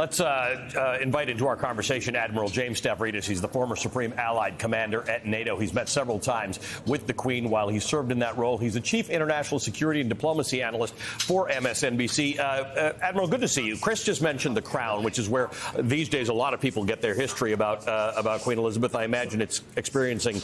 Let's invite into our conversation Admiral James Stavridis. He's the former Supreme Allied Commander at NATO. He's met several times with the Queen while he served in that role. He's the Chief International Security and Diplomacy Analyst for MSNBC. Admiral, good to see you. Chris just mentioned the Crown, which is where these days a lot of people get their history about Queen Elizabeth. I imagine it's experiencing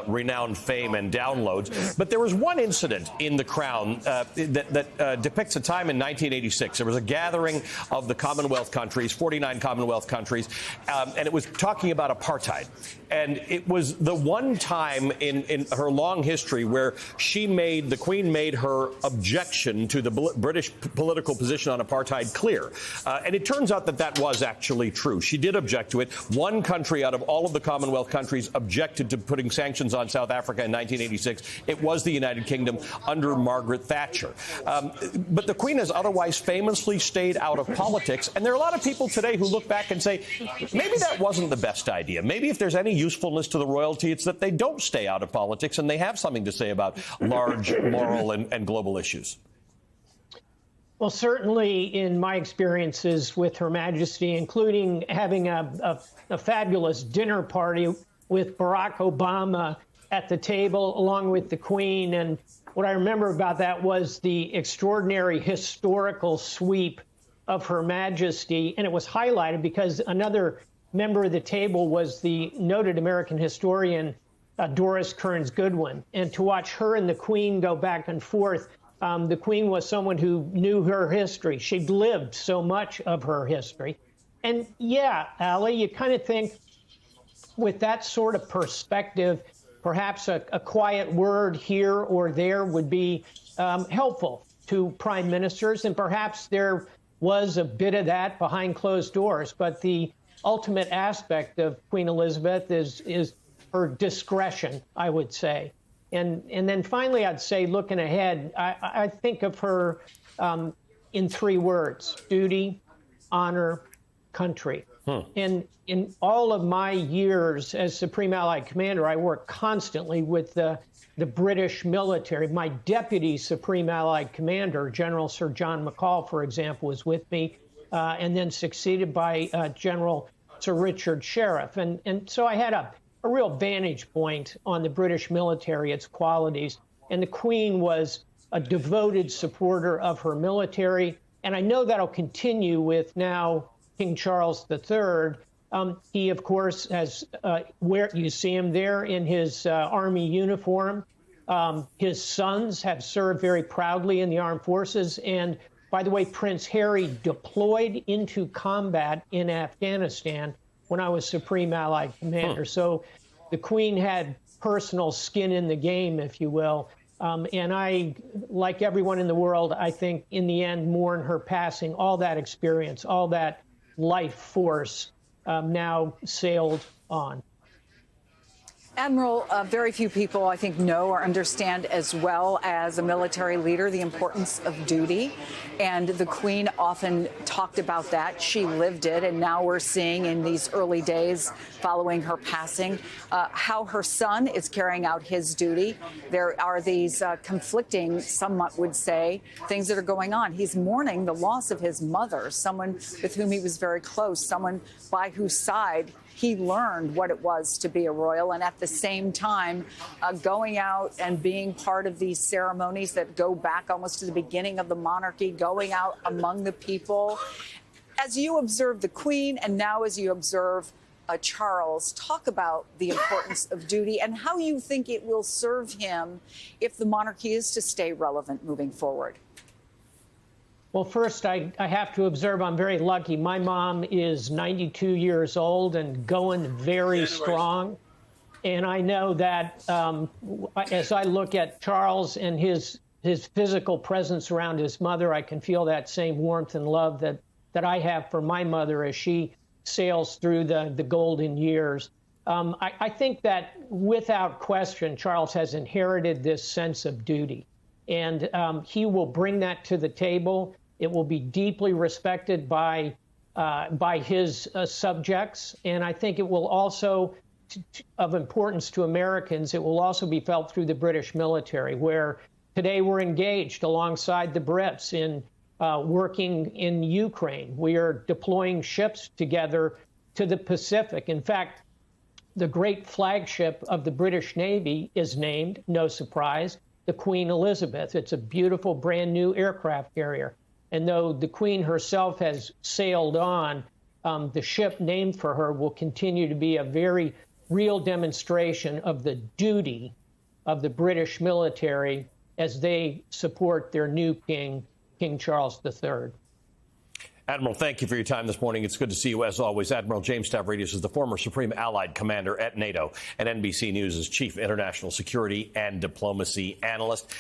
renowned fame and downloads. But there was one incident in the Crown that depicts a time in 1986. There was a gathering of the Commonwealth countries, 49 Commonwealth countries, and it was talking about apartheid. And it was the one time in her long history where the Queen made her objection to the British political position on apartheid clear. And it turns out that was actually true. She did object to it. One country out of all of the Commonwealth countries objected to putting sanctions on South Africa in 1986. It was the United Kingdom under Margaret Thatcher. But the Queen has otherwise famously stayed out of politics. And there are a lot of people today who look back and say, maybe that wasn't the best idea. Maybe if there's any usefulness to the royalty, it's that they don't stay out of politics and they have something to say about large moral and global issues. Well, certainly in my experiences with Her Majesty, including having a fabulous dinner party with Barack Obama at the table along with the Queen. And what I remember about that was the extraordinary historical sweep of Her Majesty. And it was highlighted because another member of the table was the noted American historian, Doris Kearns Goodwin. And to watch her and the Queen go back and forth, the Queen was someone who knew her history. She'd lived so much of her history. And yeah, Ali, you kind of think with that sort of perspective, perhaps a quiet word here or there would be helpful to prime ministers. And perhaps there was a bit of that behind closed doors. But the ultimate aspect of Queen Elizabeth is her discretion, I would say. And then finally, I'd say, looking ahead, I think of her in three words: duty, honor, country. And in all of my years as Supreme Allied Commander, I worked constantly with the British military. My deputy Supreme Allied Commander, General Sir John McCall, for example, was with me, and then succeeded by General Sir Richard Sheriff. And so I had a real vantage point on the British military, its qualities. And the Queen was a devoted supporter of her military. And I know that'll continue with now King Charles III. He, of course, has where you see him there in his army uniform. His sons have served very proudly in the armed forces. And by the way, Prince Harry deployed into combat in Afghanistan when I was Supreme Allied Commander. So the Queen had personal skin in the game, if you will. And I, like everyone in the world, I think in the end mourn her passing. All that experience, all that life force now sailed on. Admiral, very few people, I think, know or understand as well as a military leader the importance of duty. And the Queen often talked about that. She lived it. And now we're seeing in these early days following her passing how her son is carrying out his duty. There are these conflicting, some would say, things that are going on. He's mourning the loss of his mother, someone with whom he was very close, someone by whose side he learned what it was to be a royal, and at the same time going out and being part of these ceremonies that go back almost to the beginning of the monarchy, going out among the people. As you observe the Queen and now as you observe Charles, talk about the importance of duty and how you think it will serve him if the monarchy is to stay relevant moving forward. Well, first, I have to observe I'm very lucky. My mom is 92 years old and going very strong. And I know that as I look at Charles and his physical presence around his mother, I can feel that same warmth and love that I have for my mother as she sails through the golden years. I think that without question, Charles has inherited this sense of duty. And he will bring that to the table. It will be deeply respected by his subjects. And I think it will also, of importance to Americans, it will also be felt through the British military, where today we're engaged alongside the Brits in working in Ukraine. We are deploying ships together to the Pacific. In fact, the great flagship of the British Navy is named, no surprise, the Queen Elizabeth. It's a beautiful brand new aircraft carrier. And though the Queen herself has sailed on, the ship named for her will continue to be a very real demonstration of the duty of the British military as they support their new king, King Charles III. Admiral, thank you for your time this morning. It's good to see you as always. Admiral James Stavridis is the former Supreme Allied Commander at NATO and NBC News' Chief International Security and Diplomacy Analyst.